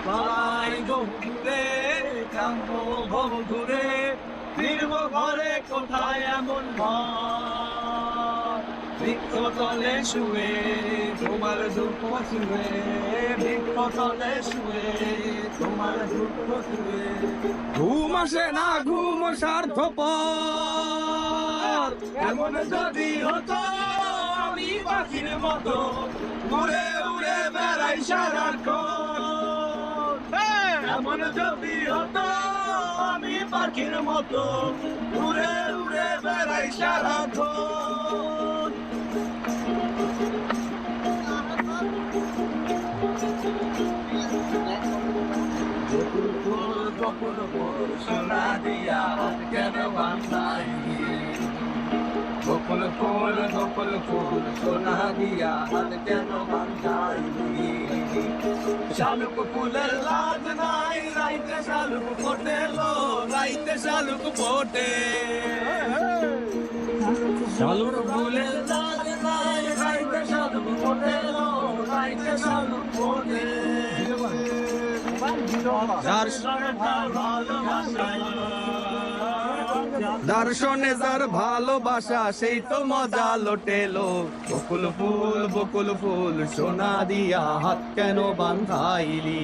পালাই গভীরে কাম্য ভব ঘুরে ফিরব ঘরে কোথায় এমন বৃক্ষ তলে শুয়ে তোমার দুঃখ শুয়ে বৃক্ষ তলে শুয়ে তোমার দুঃখ শুয়ে ঘুম আসে না ঘুম স্বার্থপর এমন যদি হতো আমি পাখির মতো উড়ে উড়ে বেড়াই সারাক্ষণ এমন যদি হতো আমি পাখির মতো উড়ে উড়ে বেড়াই সারাক্ষণ বকুল ফুল সোনা দিয়া কেন বান্ধাই বকুল ফুল সোনা দিয়া কেন বান্ধাই শালুক ফুলের লাজ নাই রাইতে শালুক ফোটে লো রাইতে শালুক ফোটে শালুক ফুলের লাজ নাই রাইতে শালুক ফোটে লো রাইতে শালুক ফোটে দর্শনে যার ভালোবাসা সেই তো মজা লোটেলো বকুল ফুল সোনা দিয়া হাত কেন বান্ধাইলি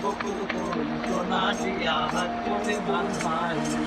বকুল ফুল সোনা দিয়া হাত কেন বান্ধাইলি